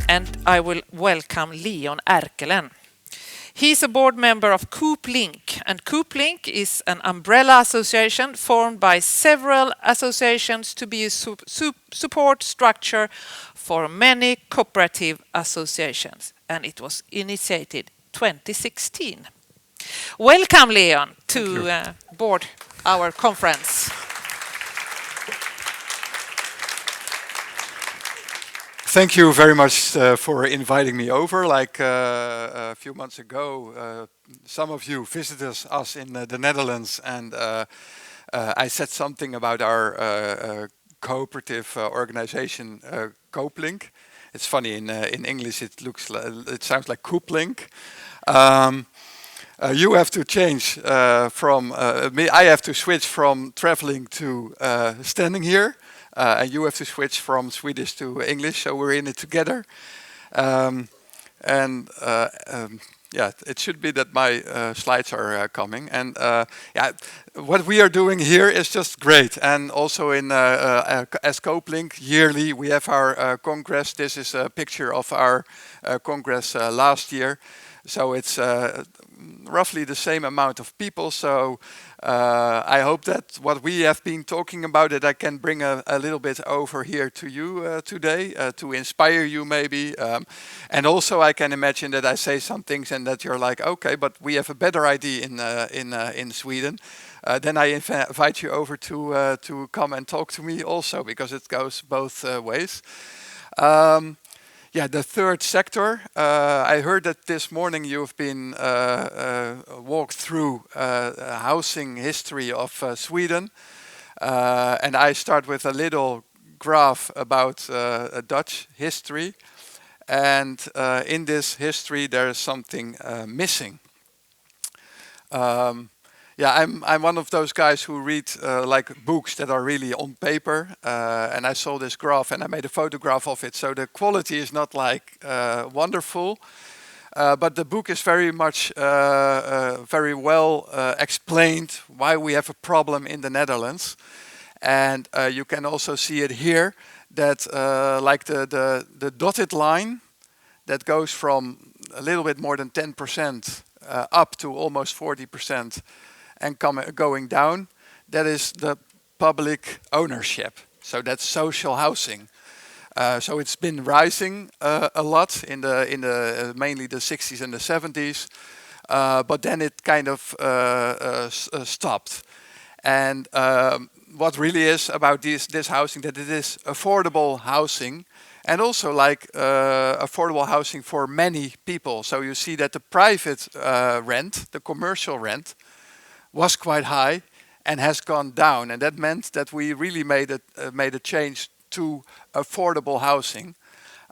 and I will welcome Leon Erkelen. He's a board member of Cooplink, and Cooplink is an umbrella association formed by several associations to be a support structure for many cooperative associations, and it was initiated 2016. Welcome, Leon, to board our conference. Thank you very much for inviting me over. Like a few months ago, some of you visited us in the Netherlands, and I said something about our cooperative organization, Cooplink. It's funny in English. It sounds like Cooplink. You have to change from me. I have to switch from traveling to standing here. And you have to switch from Swedish to English, so we're in it together. Yeah, it should be that my slides are coming. And yeah, what we are doing here is just great. And also as Cooplink, yearly we have our congress. This is a picture of our congress last year. So it's roughly the same amount of people. So I hope that what we have been talking about, that I can bring a little bit over here to you today to inspire you maybe. And also I can imagine that I say some things and that you're like, okay, but we have a better idea in Sweden. Then I invite you over to come and talk to me also, because it goes both ways. Yeah, the third sector. I heard that this morning you've been walked through housing history of Sweden. And I start with a little graph about Dutch history. And in this history there is something missing. Yeah, I'm one of those guys who read like books that are really on paper, and I saw this graph and I made a photograph of it. So the quality is not like wonderful, but the book is very much very well explained why we have a problem in the Netherlands, and you can also see it here that like the dotted line that goes from a little bit more than 10% up to almost 40%. And going down, that is the public ownership. So that's social housing. So it's been rising a lot in the mainly the 60s and the 70s, but then it kind of stopped. And what really is about this housing, that it is affordable housing, and also like affordable housing for many people. So you see that the private rent, the commercial rent, was quite high and has gone down, and that meant that we really made a change to affordable housing.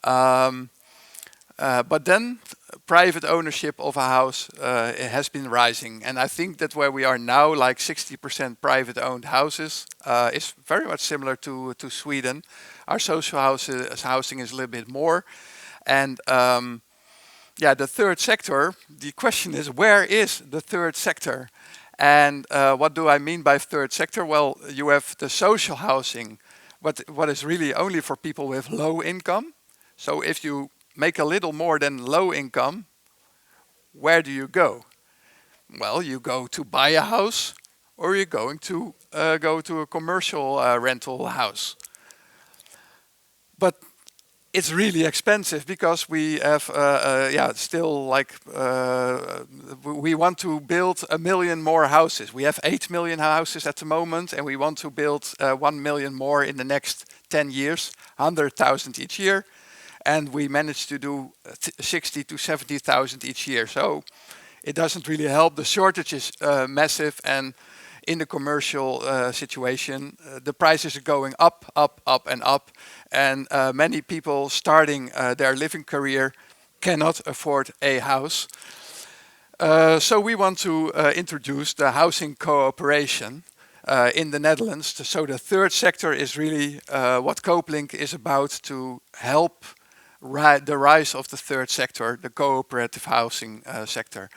But then private ownership of a house has been rising, and I think that where we are now, like 60% private owned houses, is very much similar to Sweden. Our social housing is a little bit more, and yeah, the third sector. The question is, where is the third sector? And what do I mean by third sector? Well, you have the social housing, what is really only for people with low income. So if you make a little more than low income, where do you go? Well, you go to buy a house, or you're going to go to a commercial rental house. But it's really expensive, because we have, yeah, still like, we want to build 1 million more houses. We have 8 million houses at the moment, and we want to build 1 million more in the next 10 years, 100,000 each year. And we managed to do 60 to 70,000 each year. So it doesn't really help. The shortage is massive, and in the commercial situation, the prices are going up, up, up, and up. And many people starting their living career cannot afford a house. So we want to introduce the housing cooperation in the Netherlands. So the third sector is really what Cooplink is about, to help the rise of the third sector, the cooperative housing sector.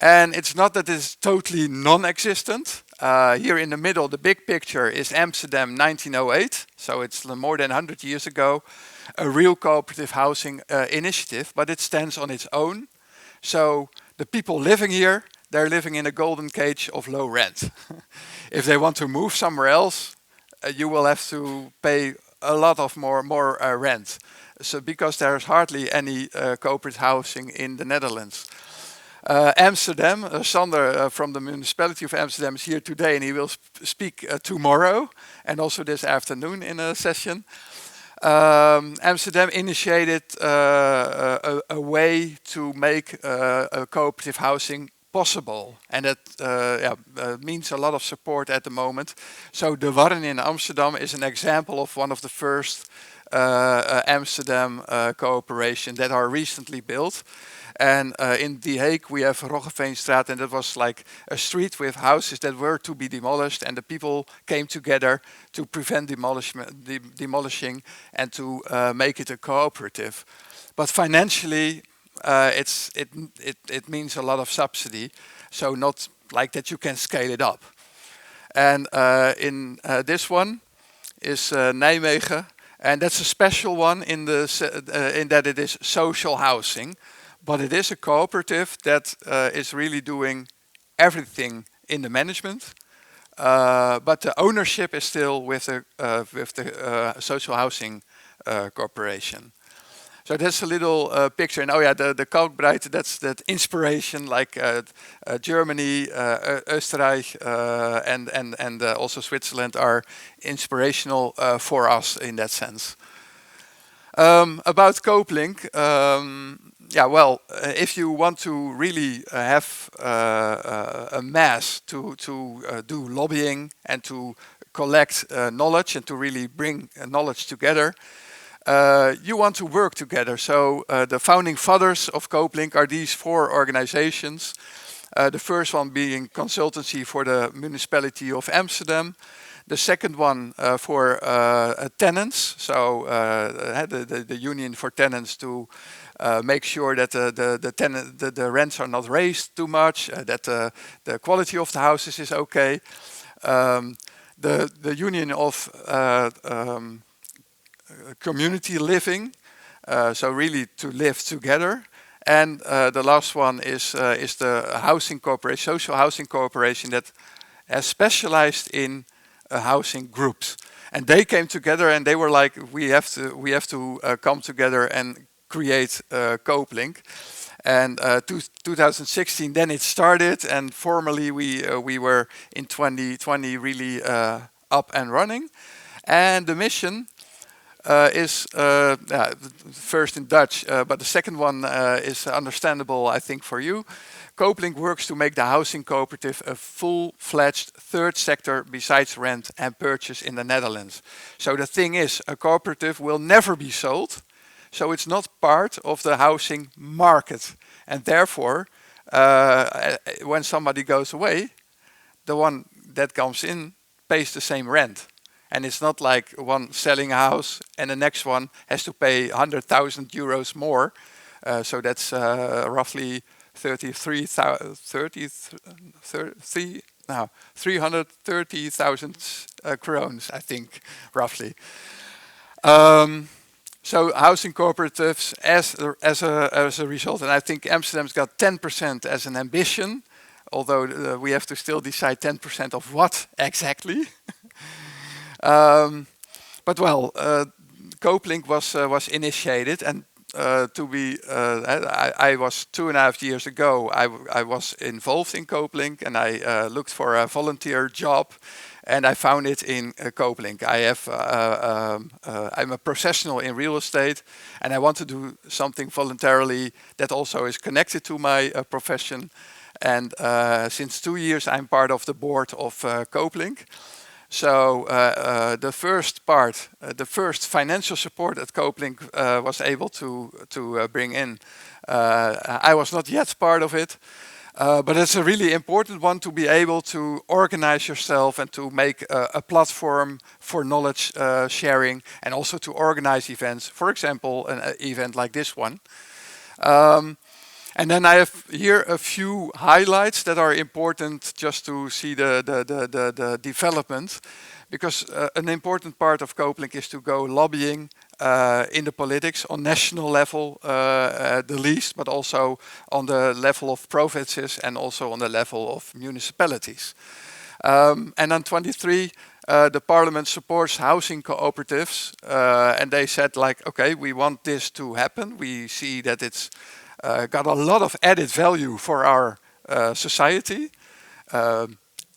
And it's not that it's totally non-existent. Here in the middle, the big picture is Amsterdam 1908, so it's more than 100 years ago, a real cooperative housing initiative, but it stands on its own. So the people living here, they're living in a golden cage of low rent. If they want to move somewhere else, you will have to pay a lot of more rent. So because there's hardly any cooperative housing in the Netherlands. Amsterdam, Sander from the municipality of Amsterdam is here today, and he will speak tomorrow and also this afternoon in a session. Amsterdam initiated a way to make a cooperative housing possible, and that means a lot of support at the moment. So the Warren in Amsterdam is an example of one of the first Amsterdam cooperation that are recently built. And in The Hague we have Roggeveenstraat, and that was like a street with houses that were to be demolished, and the people came together to prevent demolishing and to make it a cooperative. But financially, it means a lot of subsidy, so not like that you can scale it up. And in this one is Nijmegen, and that's a special one in that it is social housing. But it is a cooperative that is really doing everything in the management, but the ownership is still with the social housing corporation. So that's a little picture. And oh yeah, the Kalkbreite, that's that inspiration, like Germany, Oostenrijk, and also Switzerland are inspirational for us in that sense. About Cooplink. Yeah, well, if you want to really have a mass to do lobbying and to collect knowledge and to really bring knowledge together, you want to work together. So the founding fathers of Cooplink are these 4 organizations. The first one being consultancy for the municipality of Amsterdam. The second one for tenants, so the union for tenants to make sure that the rents are not raised too much, that the quality of the houses is okay. The union of community living, so really to live together. And the last one is the housing corporation, social housing corporation, that has specialized in housing groups. And they came together and they were like, we have to come together and create Cooplink. And 2016, then it started, and formally we were in 2020 really up and running. And the mission is first in Dutch, but the second one is understandable, I think, for you. Cooplink works to make the housing cooperative a full-fledged third sector besides rent and purchase in the Netherlands. So the thing is, a cooperative will never be sold, so it's not part of the housing market. And therefore, when somebody goes away, the one that comes in pays the same rent. And it's not like one selling a house and the next one has to pay 100,000 euros more. So that's roughly 330,000 krones, I think, roughly. So housing cooperatives as a result, and I think Amsterdam's got 10% as an ambition, although we have to still decide 10% of what exactly. But well, Cooplink was initiated, and I was 2.5 years ago. I was involved in Cooplink, and I looked for a volunteer job, and I found it in Cooplink. I'm a professional in real estate, and I want to do something voluntarily that also is connected to my profession. And since 2 years, I'm part of the board of Cooplink. So the first part, the first financial support that Cooplink was able to bring in, I was not yet part of it, but it's a really important one to be able to organize yourself and to make a platform for knowledge sharing, and also to organize events, for example, an event like this one. And then I have here a few highlights that are important just to see the development, because an important part of Cooplink is to go lobbying in the politics on national level, the least, but also on the level of provinces and also on the level of municipalities. And on 23, the parliament supports housing cooperatives, and they said like, okay, we want this to happen. We see that it's got a lot of added value for our society,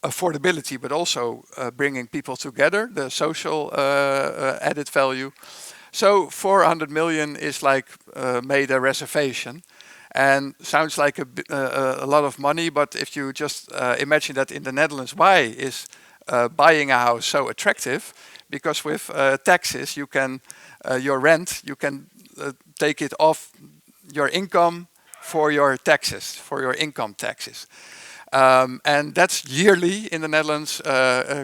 affordability, but also bringing people together, the social added value. So 400 million is like made a reservation, and sounds like a lot of money. But if you just imagine that in the Netherlands, why is buying a house so attractive? Because with taxes, you can your rent, you can take it off your income for your taxes, for your income taxes. And that's yearly in the Netherlands,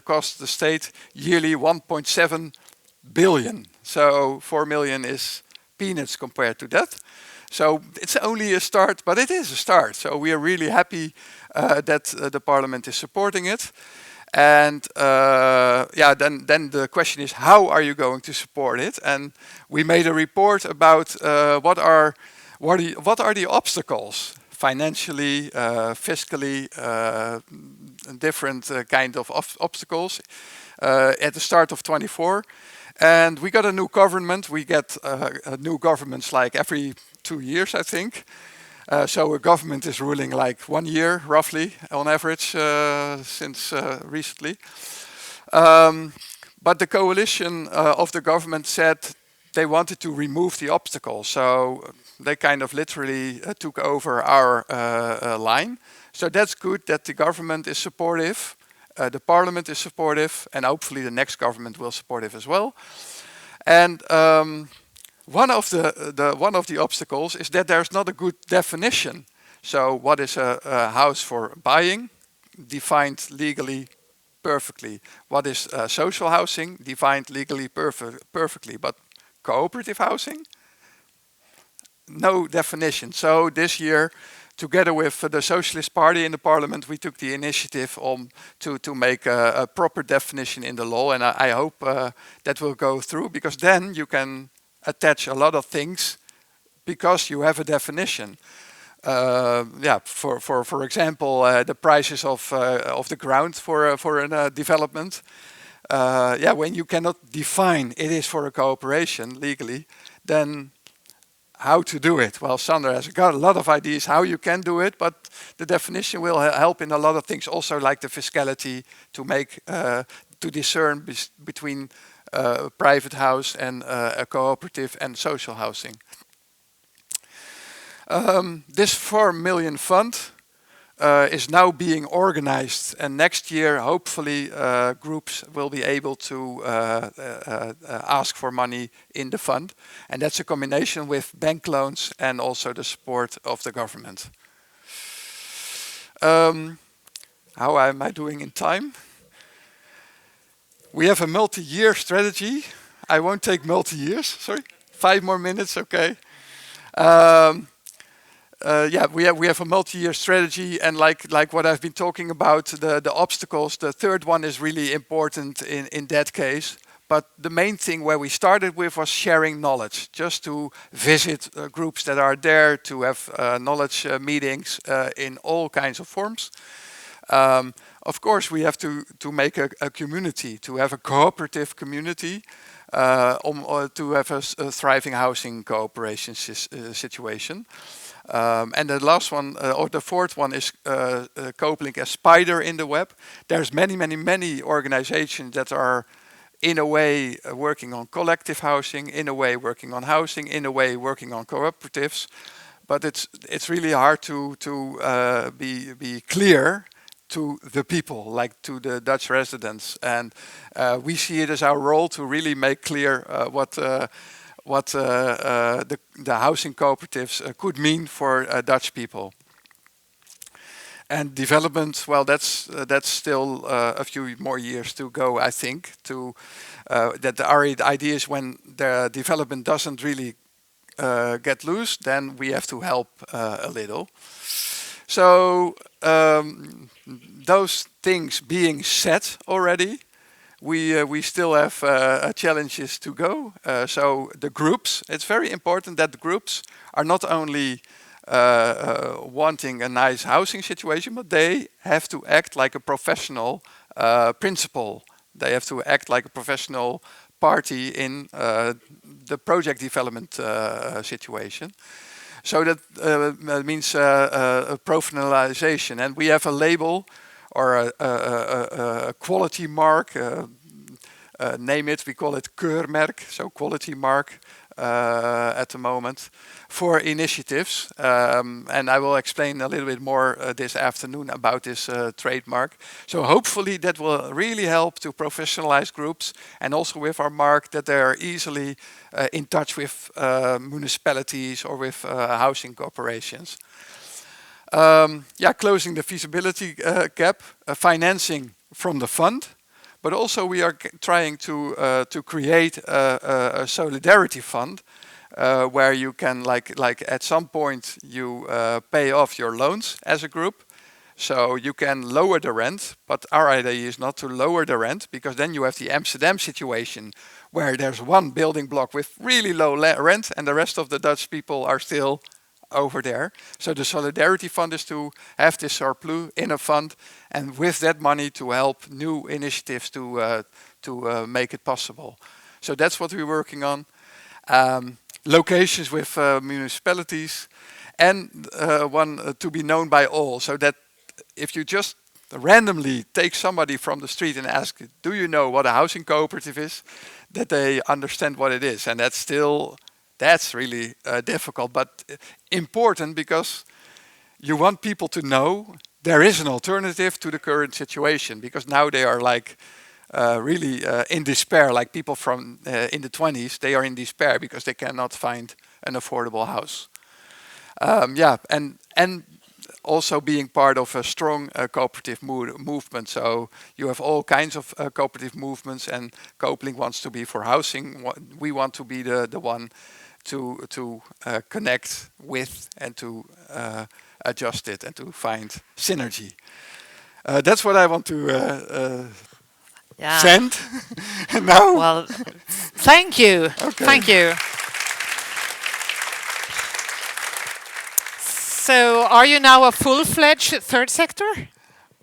costs the state yearly 1.7 billion. So 4 million is peanuts compared to that. So it's only a start, but it is a start. So we are really happy that the parliament is supporting it. And yeah, then the question is, how are you going to support it? And we made a report about what are the obstacles financially, fiscally, different kind of obstacles at the start of 24. And we got a new government. We get new governments like every 2 years, I think. So a government is ruling like 1 year, roughly, on average, since recently. But the coalition of the government said they wanted to remove the obstacles. So they kind of literally took over our line. So that's good that the government is supportive, the parliament is supportive, and hopefully the next government will support it as well. And one of the obstacles is that there's not a good definition. So what is a house for buying? Defined legally perfectly. What is social housing? Defined legally perfectly. But cooperative housing? No definition. So this year, together with the Socialist Party in the parliament, we took the initiative to make a proper definition in the law. And I hope that will go through, because then you can attach a lot of things because you have a definition. Yeah, for example, the prices of the ground for a development. Yeah, when you cannot define it is for a cooperation legally, then how to do it? Well, Sander has got a lot of ideas how you can do it, but the definition will help in a lot of things, also like the fiscality, to make to discern between a private house and a cooperative and social housing. This 4 million fund is now being organized, and next year hopefully groups will be able to ask for money in the fund, and that's a combination with bank loans and also the support of the government. How am I doing in time? We have a multi-year strategy. I won't take multi-years, sorry. 5 more minutes, okay. Yeah, we have a multi-year strategy, and like what I've been talking about, the obstacles, the third one is really important in that case. But the main thing where we started with was sharing knowledge, just to visit groups that are there, to have knowledge meetings in all kinds of forms. Of course, we have to make a community, to have a cooperative community, to have a thriving housing cooperation situation. And the last one, or the fourth one, is Cooplink as spider in the web. There's many organizations that are in a way working on collective housing, in a way working on housing, in a way working on cooperatives. But it's really hard to be clear to the people, like to the Dutch residents. And we see it as our role to really make clear what the housing cooperatives could mean for Dutch people. And development, well, that's still a few more years to go, I think. Our idea is when the development doesn't really get loose, then we have to help a little. So those things being said already, we still have challenges to go. So the groups, it's very important that the groups are not only wanting a nice housing situation, but they have to act like a professional principal. They have to act like a professional party in the project development situation. So that means professionalization, and we have a label or a quality mark. Name it, we call it keurmerk, so quality mark at the moment for initiatives. And I will explain a little bit more this afternoon about this trademark. So hopefully that will really help to professionalize groups, and also with our mark that they are easily in touch with municipalities or with housing corporations. Closing the feasibility gap, financing from the fund. But also we are trying to create a solidarity fund where you can like at some point you pay off your loans as a group. So you can lower the rent, but our idea is not to lower the rent, because then you have the Amsterdam situation where there's one building block with really low rent and the rest of the Dutch people are still over there. So the solidarity fund is to have this surplus in a fund, and with that money to help new initiatives to make it possible. So that's what we're working on. Locations with municipalities, and one to be known by all, so that if you just randomly take somebody from the street and ask, do you know what a housing cooperative is, that they understand what it is. And that's really difficult, but important, because you want people to know there is an alternative to the current situation, because now they are like really in despair, like people from in the 20s, they are in despair because they cannot find an affordable house. And also being part of a strong cooperative movement. So you have all kinds of cooperative movements, and Cooplink wants to be for housing. We want to be the one to connect with and to adjust it and to find synergy. That's what I want to send. And now, well, thank you. Okay. Thank you. So, are you now a full-fledged third sector?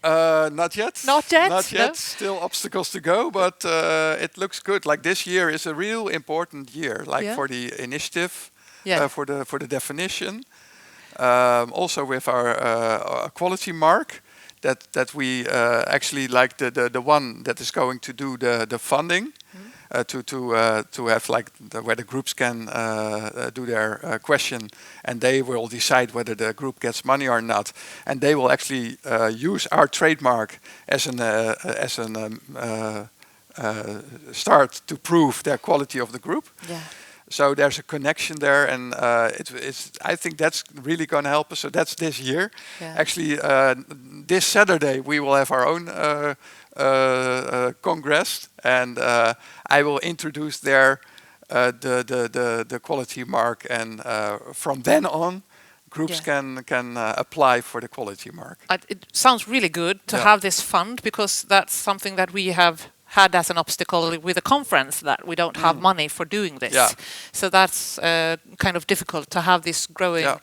Not yet. Not yet? Not yet. No? Still obstacles to go, but it looks good. Like this year is a real important year, like for the initiative, for the definition. Also with our quality mark, that we actually like the one that is going to do the funding. To have like where the groups can do their question, and they will decide whether the group gets money or not, and they will actually use our trademark as an start to prove their quality of the group. Yeah. So there's a connection there, and I think that's really going to help us. So that's this year. Yeah. Actually, this Saturday we will have our own congress, and I will introduce there the quality mark, and from then on, groups can apply for the quality mark. It sounds really good to have this fund, because that's something that we have had as an obstacle with the conference, that we don't have money for doing this. Yeah. So that's kind of difficult to have this growing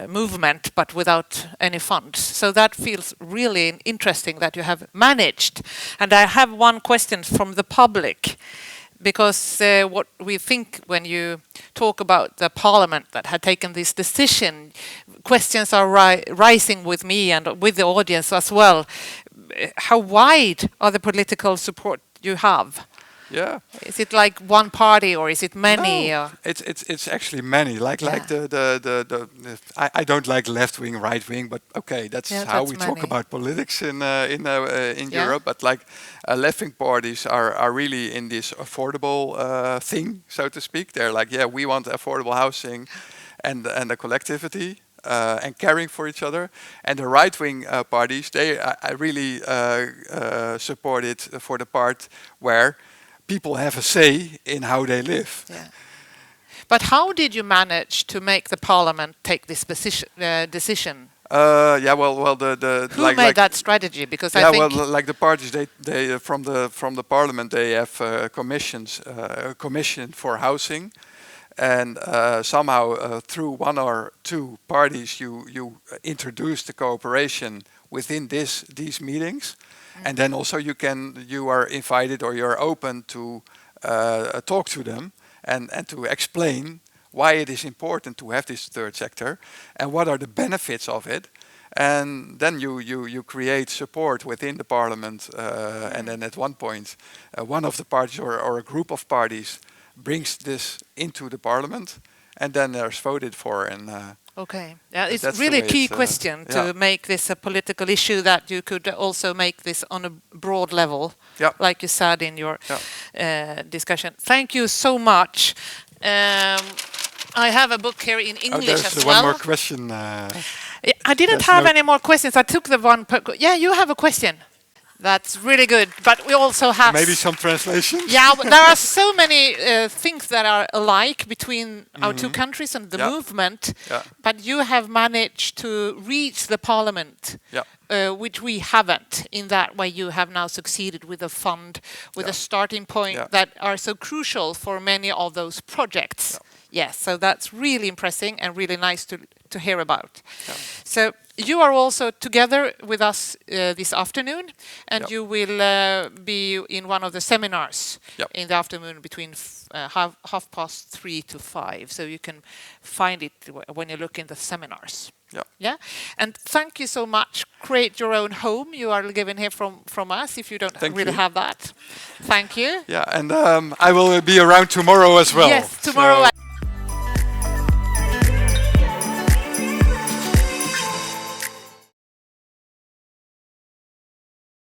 movement, but without any funds. So that feels really interesting that you have managed. And I have one question from the public, because what we think when you talk about the parliament that had taken this decision, questions are rising with me and with the audience as well. How wide are the political support you have? Yeah. Is it like one party, or is it many? No, it's actually many. Like I don't like left wing, right wing, but okay, that's how we talk about politics in Europe. But like left wing parties are really in this affordable thing, so to speak. They're like, we want affordable housing, and the collectivity. And caring for each other, and the right-wing parties, I really support it for the part where people have a say in how they live. Yeah. But how did you manage to make the parliament take this decision? Who made that strategy? Because I think like the parties, they from the parliament, they have commission for housing, and somehow through one or two parties, you introduce the cooperation within these meetings, and then also you are invited or you're open to talk to them and to explain why it is important to have this third sector and what are the benefits of it. And then you create support within the parliament, and then at one point one of the parties or a group of parties brings this into the parliament, and then there's voted for. And okay, yeah, it's really a key question to make this a political issue, that you could also make this on a broad level, like you said in your discussion. Thank you so much. I have a book here in English as well. One more question. I didn't have any more questions. I took the one. You have a question. That's really good. But we also have maybe some translations. Yeah, there are so many things that are alike between our two countries and the movement. Yeah. But you have managed to reach the parliament, which we haven't. In that way, you have now succeeded with a fund, with a starting point that are so crucial for many of those projects. Yes, so that's really impressive and really nice to hear about. So you are also together with us this afternoon, and you will be in one of the seminars in the afternoon between 3:30 to 5. So you can find it when you look in the seminars. Yeah. And thank you so much. Create your own home. You are given here from us if you don't really have that. Thank you. Yeah, and I will be around tomorrow as well. Yes, tomorrow.